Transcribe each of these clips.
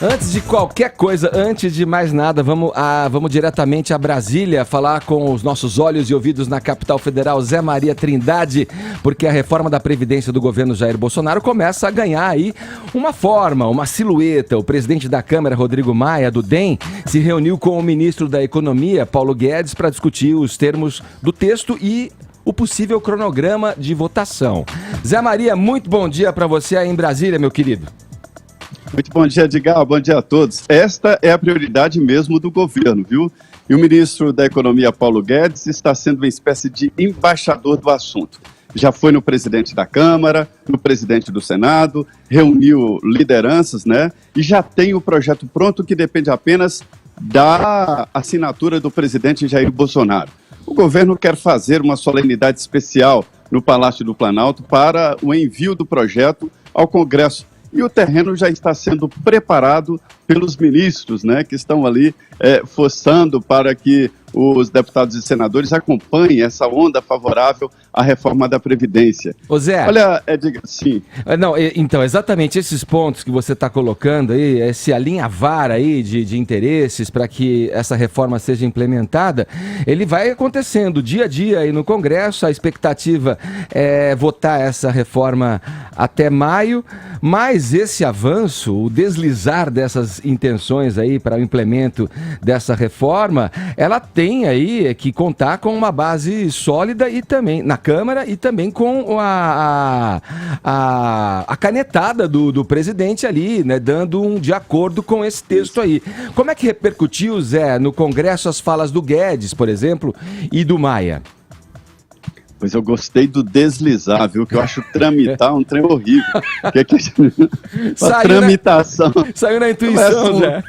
Antes de qualquer coisa, antes de mais nada, vamos diretamente a Brasília falar com os nossos olhos e ouvidos na capital federal, Zé Maria Trindade, porque a reforma da Previdência do governo Jair Bolsonaro começa a ganhar aí uma forma, uma silhueta. O presidente da Câmara, Rodrigo Maia, do DEM, se reuniu com o ministro da Economia, Paulo Guedes, para discutir os termos do texto e o possível cronograma de votação. Zé Maria, muito bom dia para você aí em Brasília, meu querido. Muito bom dia, Edgar. Bom dia a todos. Esta é a prioridade mesmo do governo, viu? E o ministro da Economia, Paulo Guedes, está sendo uma espécie de embaixador do assunto. Já foi no presidente da Câmara, no presidente do Senado, reuniu lideranças, né? E já tem o projeto pronto que depende apenas da assinatura do presidente Jair Bolsonaro. O governo quer fazer uma solenidade especial no Palácio do Planalto para o envio do projeto ao Congresso. E o terreno já está sendo preparado pelos ministros, né, que estão ali forçando para que os deputados e senadores acompanhem essa onda favorável à reforma da Previdência. Ô Zé, olha, Edgar, sim. Não, então, exatamente esses pontos que você está colocando aí, esse alinhavar aí de interesses para que essa reforma seja implementada, ele vai acontecendo dia a dia aí no Congresso. A expectativa é votar essa reforma até maio, mas esse avanço, o deslizar dessas intenções aí para o implemento dessa reforma, ela tem aí que contar com uma base sólida e também na Câmara e também com a canetada do presidente ali, né, dando um de acordo com esse texto aí. Como é que repercutiu, Zé, no Congresso as falas do Guedes, por exemplo, e do Maia? Pois eu gostei do deslizar, viu? Que eu acho tramitar um trem horrível. A tramitação. Saiu na intuição, Zé.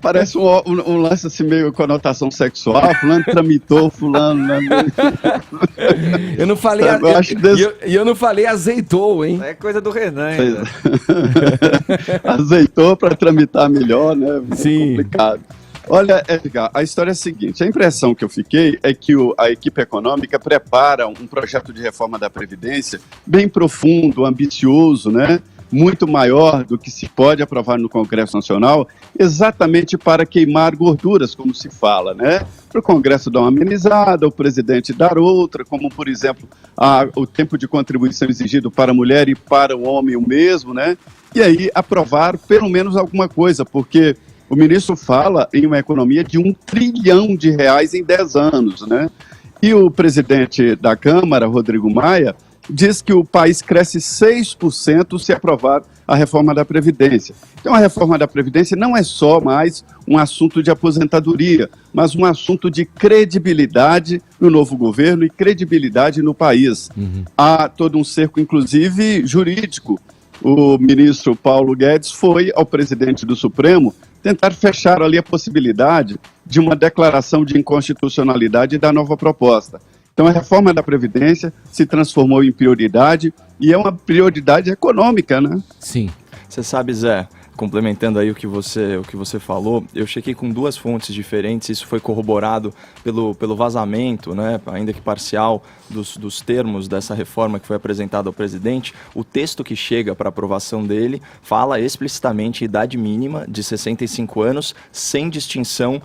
Parece um lance assim meio conotação sexual. Fulano tramitou, fulano. Né? Eu não falei. Eu não falei azeitou, hein? É coisa do Renan, ainda. Azeitou para tramitar melhor, né? Sim. Complicado. Olha, Edgar, a história é a seguinte, a impressão que eu fiquei é que a equipe econômica prepara um projeto de reforma da Previdência bem profundo, ambicioso, né? Muito maior do que se pode aprovar no Congresso Nacional, exatamente para queimar gorduras, como se fala, né? Para o Congresso dar uma amenizada, o presidente dar outra, como, por exemplo, o tempo de contribuição exigido para a mulher e para o homem o mesmo, né? E aí aprovar pelo menos alguma coisa, porque o ministro fala em uma economia de R$1 trilhão em 10 anos, né? E o presidente da Câmara, Rodrigo Maia, diz que o país cresce 6% se aprovar a reforma da Previdência. Então, a reforma da Previdência não é só mais um assunto de aposentadoria, mas um assunto de credibilidade no novo governo e credibilidade no país. Há todo um cerco, inclusive, jurídico. O ministro Paulo Guedes foi ao presidente do Supremo tentar fechar ali a possibilidade de uma declaração de inconstitucionalidade da nova proposta. Então, a reforma da Previdência se transformou em prioridade e é uma prioridade econômica, né? Sim. Você sabe, Zé, complementando aí o que você falou, eu chequei com duas fontes diferentes, isso foi corroborado pelo vazamento, né, ainda que parcial, dos termos dessa reforma que foi apresentada ao presidente. O texto que chega para aprovação dele fala explicitamente idade mínima de 65 anos, sem distinção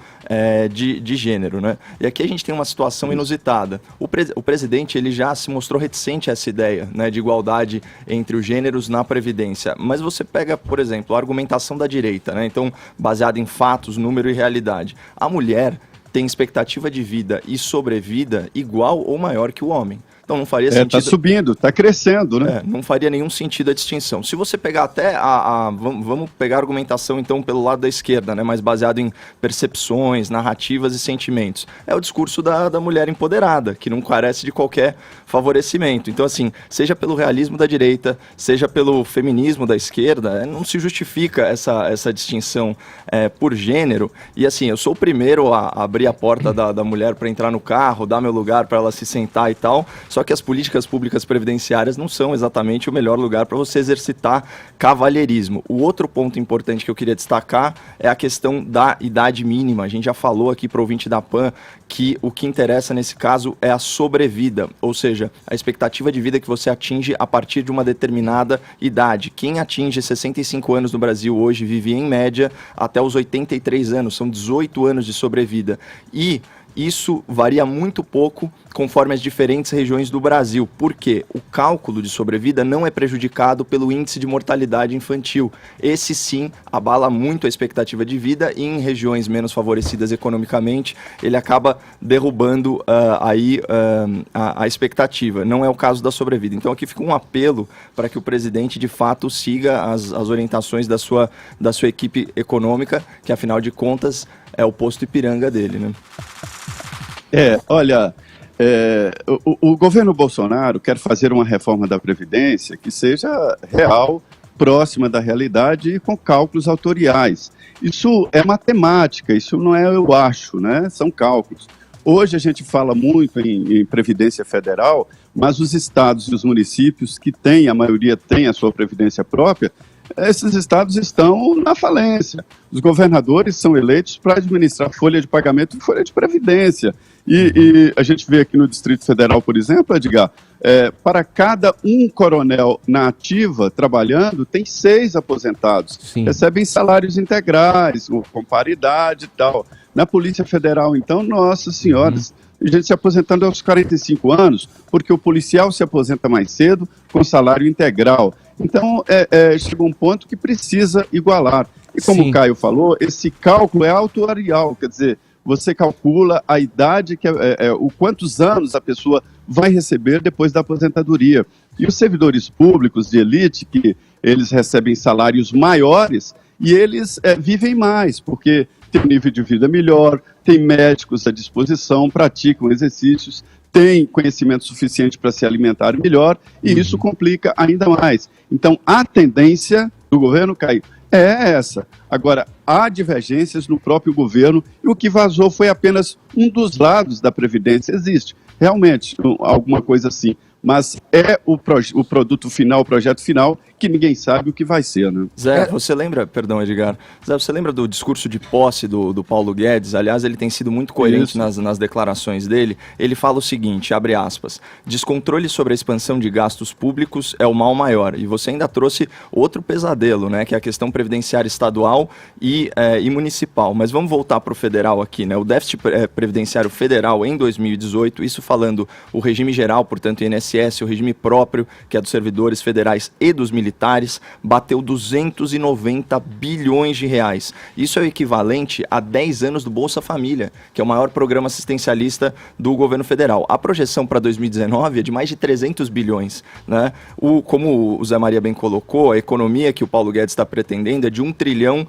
de gênero, né? E aqui a gente tem uma situação inusitada. O presidente ele já se mostrou reticente a essa ideia, né, de igualdade entre os gêneros na Previdência, mas você pega, por exemplo, a argumentação da direita, né? Então, baseada em fatos, número e realidade. A mulher tem expectativa de vida e sobrevida igual ou maior que o homem. Então não faria sentido... Está subindo, está crescendo, né? Não faria nenhum sentido a distinção. Se você pegar até vamos pegar a argumentação então pelo lado da esquerda, né? Mais baseado em percepções, narrativas e sentimentos. É o discurso da mulher empoderada, que não carece de qualquer favorecimento. Então assim, seja pelo realismo da direita, seja pelo feminismo da esquerda, não se justifica essa distinção por gênero. E assim, eu sou o primeiro a abrir a porta da mulher para entrar no carro, dar meu lugar para ela se sentar e tal. Só que as políticas públicas previdenciárias não são exatamente o melhor lugar para você exercitar cavalheirismo. O outro ponto importante que eu queria destacar é a questão da idade mínima. A gente já falou aqui para o ouvinte da PAN que o que interessa nesse caso é a sobrevida, ou seja, a expectativa de vida que você atinge a partir de uma determinada idade. Quem atinge 65 anos no Brasil hoje vive em média até os 83 anos, são 18 anos de sobrevida. E isso varia muito pouco conforme as diferentes regiões do Brasil. Por quê? O cálculo de sobrevida não é prejudicado pelo índice de mortalidade infantil. Esse sim abala muito a expectativa de vida e em regiões menos favorecidas economicamente ele acaba derrubando a expectativa. Não é o caso da sobrevida. Então aqui fica um apelo para que o presidente de fato siga as orientações da sua equipe econômica, que afinal de contas é o posto Ipiranga dele, né? Olha, o governo Bolsonaro quer fazer uma reforma da Previdência que seja real, próxima da realidade e com cálculos autoriais. Isso é matemática, isso não é eu acho, né? São cálculos. Hoje a gente fala muito em Previdência Federal, mas os estados e os municípios que têm, a maioria tem a sua Previdência própria, esses estados estão na falência. Os governadores são eleitos para administrar folha de pagamento e folha de previdência. E a gente vê aqui no Distrito Federal, por exemplo, Edgar, para cada um coronel na ativa trabalhando, tem 6 aposentados. Sim. Recebem salários integrais, com paridade e tal. Na Polícia Federal, então, nossa senhora, gente se aposentando aos 45 anos, porque o policial se aposenta mais cedo com salário integral. Então, chega um ponto que precisa igualar. E como o Caio falou, esse cálculo é autuarial, quer dizer, você calcula a idade, o quantos anos a pessoa vai receber depois da aposentadoria. E os servidores públicos de elite, que eles recebem salários maiores, e eles vivem mais, porque tem um nível de vida melhor, tem médicos à disposição, praticam exercícios, tem conhecimento suficiente para se alimentar melhor, e isso complica ainda mais. Então, a tendência do governo, Caio, é essa. Agora, há divergências no próprio governo, e o que vazou foi apenas um dos lados da Previdência. Existe, realmente, alguma coisa assim, mas é o produto final, o projeto final, que ninguém sabe o que vai ser, né? Zé, você lembra, perdão, Edgar, Zé, você lembra do discurso de posse do Paulo Guedes? Aliás, ele tem sido muito coerente nas declarações dele. Ele fala o seguinte, abre aspas, descontrole sobre a expansão de gastos públicos é o mal maior. E você ainda trouxe outro pesadelo, né, que é a questão previdenciária estadual e municipal. Mas vamos voltar para o federal aqui, né? O déficit previdenciário federal em 2018, isso falando o regime geral, portanto, o INSS, o regime próprio, que é dos servidores federais e dos militares, bateu 290 bilhões de reais. Isso é o equivalente a 10 anos do Bolsa Família, que é o maior programa assistencialista do governo federal. A projeção para 2019 é de mais de 300 bilhões. Né? Como o Zé Maria bem colocou, a economia que o Paulo Guedes está pretendendo é de 1 trilhão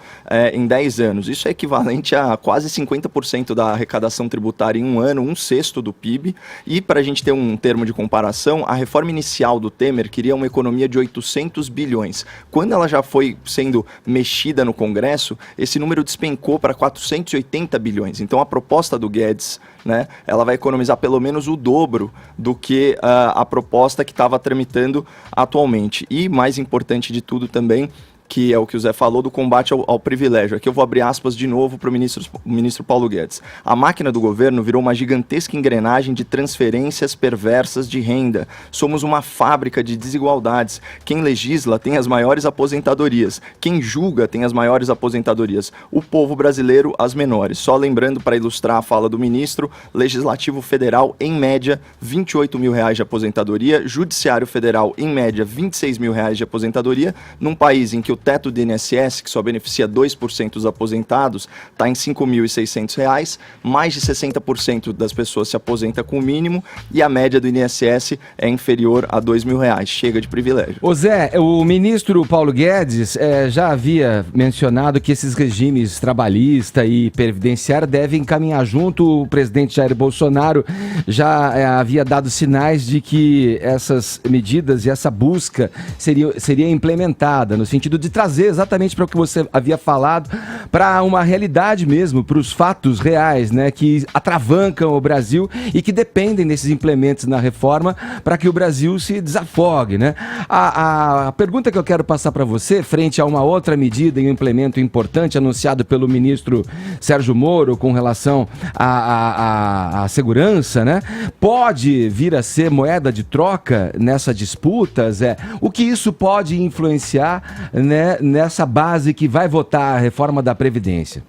em 10 anos. Isso é equivalente a quase 50% da arrecadação tributária em um ano, 1/6 do PIB. E para a gente ter um termo de comparação, a reforma inicial do Temer queria uma economia de 800 bilhões. Quando ela já foi sendo mexida no Congresso, esse número despencou para 480 bilhões. Então a proposta do Guedes, né, ela vai economizar pelo menos o dobro do que a proposta que estava tramitando atualmente. E mais importante de tudo também, que é o que o Zé falou, do combate ao privilégio. Aqui eu vou abrir aspas de novo para o ministro Paulo Guedes. A máquina do governo virou uma gigantesca engrenagem de transferências perversas de renda. Somos uma fábrica de desigualdades. Quem legisla tem as maiores aposentadorias. Quem julga tem as maiores aposentadorias. O povo brasileiro, as menores. Só lembrando, para ilustrar a fala do ministro, Legislativo Federal, em média, R$28 mil de aposentadoria. Judiciário Federal, em média, R$26 mil de aposentadoria. Num país em que o teto do INSS, que só beneficia 2% dos aposentados, está em R$5.600, mais de 60% das pessoas se aposenta com o mínimo e a média do INSS é inferior a R$2.000. Chega de privilégio. Ô Zé, o ministro Paulo Guedes já havia mencionado que esses regimes trabalhista e previdenciário devem caminhar junto. O presidente Jair Bolsonaro já havia dado sinais de que essas medidas e essa busca seria implementada no sentido de trazer exatamente para o que você havia falado, para uma realidade mesmo, para os fatos reais, né, que atravancam o Brasil e que dependem desses implementos na reforma para que o Brasil se desafogue, né? A pergunta que eu quero passar para você, frente a uma outra medida e um implemento importante anunciado pelo ministro Sérgio Moro com relação à segurança, né? Pode vir a ser moeda de troca nessa disputa, Zé? O que isso pode influenciar, né, nessa base que vai votar a reforma da Previdência?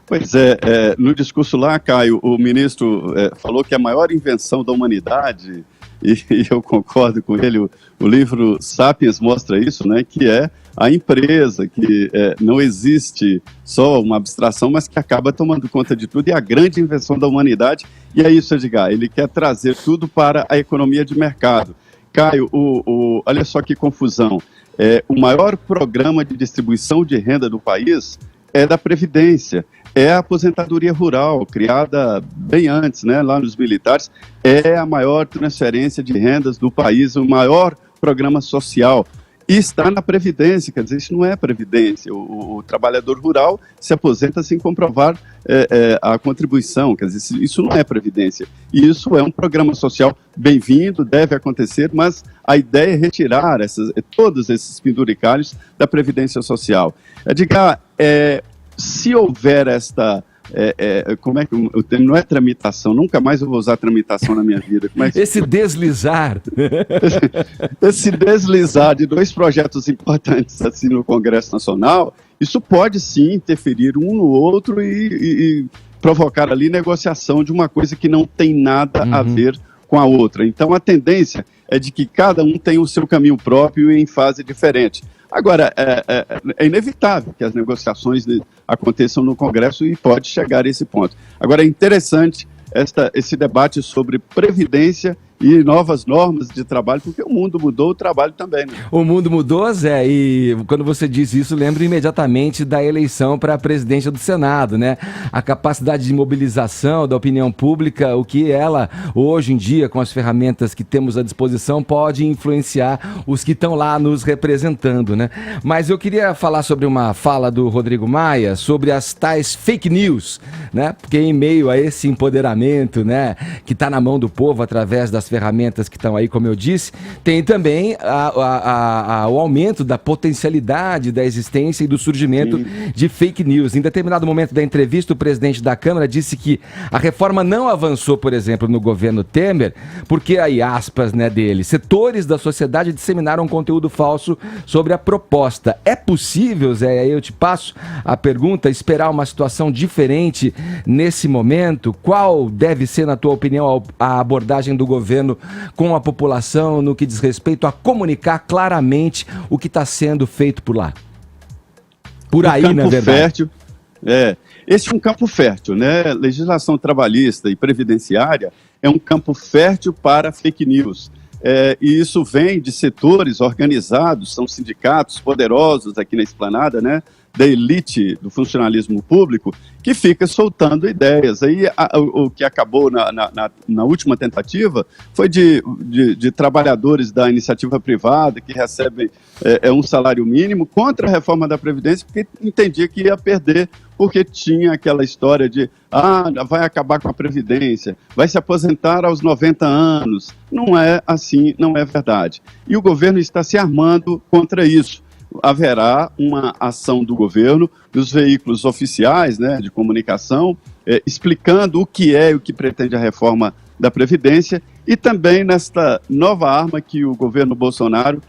Pois é, no discurso lá, Caio, o ministro falou que a maior invenção da humanidade, e eu concordo com ele, o livro Sapiens mostra isso, né, que é a empresa, que não existe só uma abstração, mas que acaba tomando conta de tudo, e a grande invenção da humanidade, e é isso, Edgar, ele quer trazer tudo para a economia de mercado. Caio, olha só que confusão, o maior programa de distribuição de renda do país é da Previdência, é a aposentadoria rural, criada bem antes, né, lá nos militares, é a maior transferência de rendas do país, o maior programa social, e está na Previdência, quer dizer, isso não é Previdência, o trabalhador rural se aposenta sem comprovar a contribuição, quer dizer, isso não é Previdência, e isso é um programa social bem-vindo, deve acontecer, mas a ideia é retirar todos esses penduricalhos da Previdência Social. Edgar, se houver esta, como é que o termo não é tramitação, nunca mais eu vou usar tramitação na minha vida. Mas esse deslizar. Esse deslizar de dois projetos importantes assim no Congresso Nacional, isso pode sim interferir um no outro e provocar ali negociação de uma coisa que não tem nada a ver com a outra. Então a tendência é de que cada um tenha o seu caminho próprio e em fase diferente. Agora, é inevitável que as negociações aconteçam no Congresso e pode chegar a esse ponto. Agora, é interessante esse debate sobre previdência e novas normas de trabalho, porque o mundo mudou, o trabalho também. Né? O mundo mudou, Zé, e quando você diz isso, lembro imediatamente da eleição para a presidência do Senado, né? A capacidade de mobilização da opinião pública, o que ela, hoje em dia, com as ferramentas que temos à disposição, pode influenciar os que estão lá nos representando, né? Mas eu queria falar sobre uma fala do Rodrigo Maia, sobre as tais fake news, né? Porque em meio a esse empoderamento, né, que está na mão do povo através das ferramentas que estão aí, como eu disse, tem também o aumento da potencialidade da existência e do surgimento de fake news. Em determinado momento da entrevista, o presidente da Câmara disse que a reforma não avançou, por exemplo, no governo Temer, porque, aí, aspas, né, dele, setores da sociedade disseminaram conteúdo falso sobre a proposta. É possível, Zé, aí eu te passo a pergunta, esperar uma situação diferente nesse momento? Qual deve ser, na tua opinião, a abordagem do governo com a população no que diz respeito a comunicar claramente o que está sendo feito por lá? Por aí, na verdade. Fértil, esse é um campo fértil, né? Legislação trabalhista e previdenciária é um campo fértil para fake news. E isso vem de setores organizados, são sindicatos poderosos aqui na Esplanada, né? Da elite do funcionalismo público, que fica soltando ideias. Aí o que acabou na última tentativa foi de trabalhadores da iniciativa privada que recebem um salário mínimo contra a reforma da Previdência, porque entendia que ia perder, porque tinha aquela história de vai acabar com a Previdência, vai se aposentar aos 90 anos. Não é assim, não é verdade. E o governo está se armando contra isso. Haverá uma ação do governo, dos veículos oficiais, né, de comunicação, explicando o que é e o que pretende a reforma da Previdência, e também nesta nova arma que o governo Bolsonaro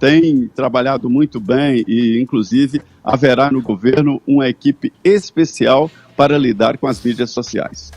tem trabalhado muito bem, e inclusive haverá no governo uma equipe especial para lidar com as mídias sociais.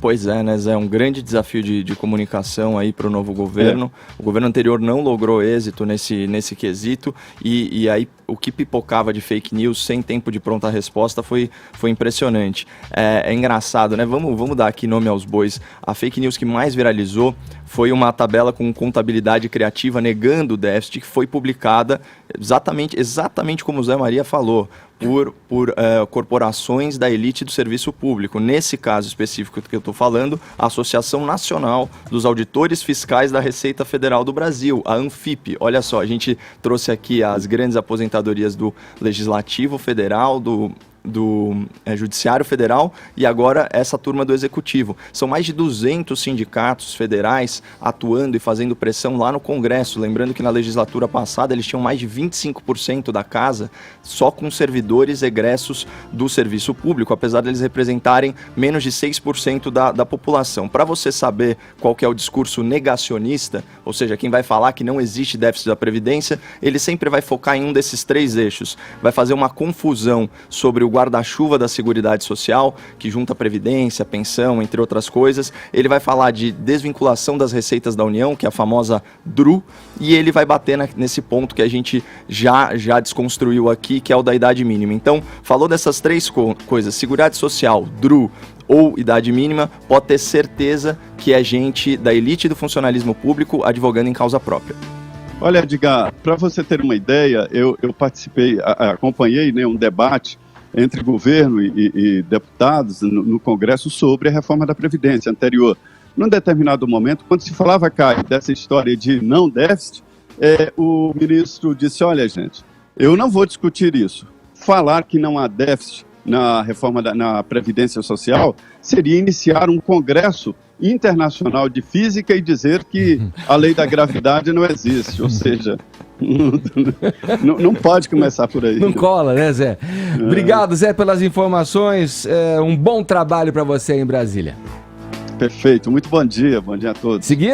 Pois é, né, Zé? Um grande desafio de comunicação aí para o novo governo. O governo anterior não logrou êxito nesse quesito e aí o que pipocava de fake news sem tempo de pronta resposta foi impressionante. É engraçado, né? Vamos dar aqui nome aos bois. A fake news que mais viralizou foi uma tabela com contabilidade criativa negando o déficit que foi publicada exatamente como o Zé Maria falou, por corporações da elite do serviço público. Nesse caso específico que eu estou falando, a Associação Nacional dos Auditores Fiscais da Receita Federal do Brasil, a ANFIP. Olha só, a gente trouxe aqui as grandes aposentadorias do Legislativo Federal, do Judiciário Federal e agora essa turma do Executivo. São mais de 200 sindicatos federais atuando e fazendo pressão lá no Congresso. Lembrando que na legislatura passada eles tinham mais de 25% da casa só com servidores egressos do serviço público, apesar de eles representarem menos de 6% da população. Para você saber qual que é o discurso negacionista, ou seja, quem vai falar que não existe déficit da Previdência, ele sempre vai focar em um desses 3 eixos. Vai fazer uma confusão sobre o guarda-chuva da Seguridade Social, que junta previdência, pensão, entre outras coisas. Ele vai falar de desvinculação das receitas da União, que é a famosa DRU, e ele vai bater nesse ponto que a gente já desconstruiu aqui, que é o da idade mínima. Então, falou dessas 3 coisas, Seguridade Social, DRU ou idade mínima, pode ter certeza que é gente da elite do funcionalismo público advogando em causa própria. Olha, Edgar, para você ter uma ideia, eu participei, acompanhei, né, um debate entre governo e deputados no Congresso sobre a reforma da Previdência anterior. Num determinado momento, quando se falava, Caio, dessa história de não déficit, o ministro disse, olha, gente, eu não vou discutir isso. Falar que não há déficit na reforma na Previdência Social seria iniciar um congresso internacional de física e dizer que a lei da gravidade não existe, ou seja... Não pode começar por aí. Não cola, né, Zé? Obrigado, Zé, pelas informações. Um bom trabalho para você aí em Brasília. Perfeito. Muito bom dia a todos. Seguimos.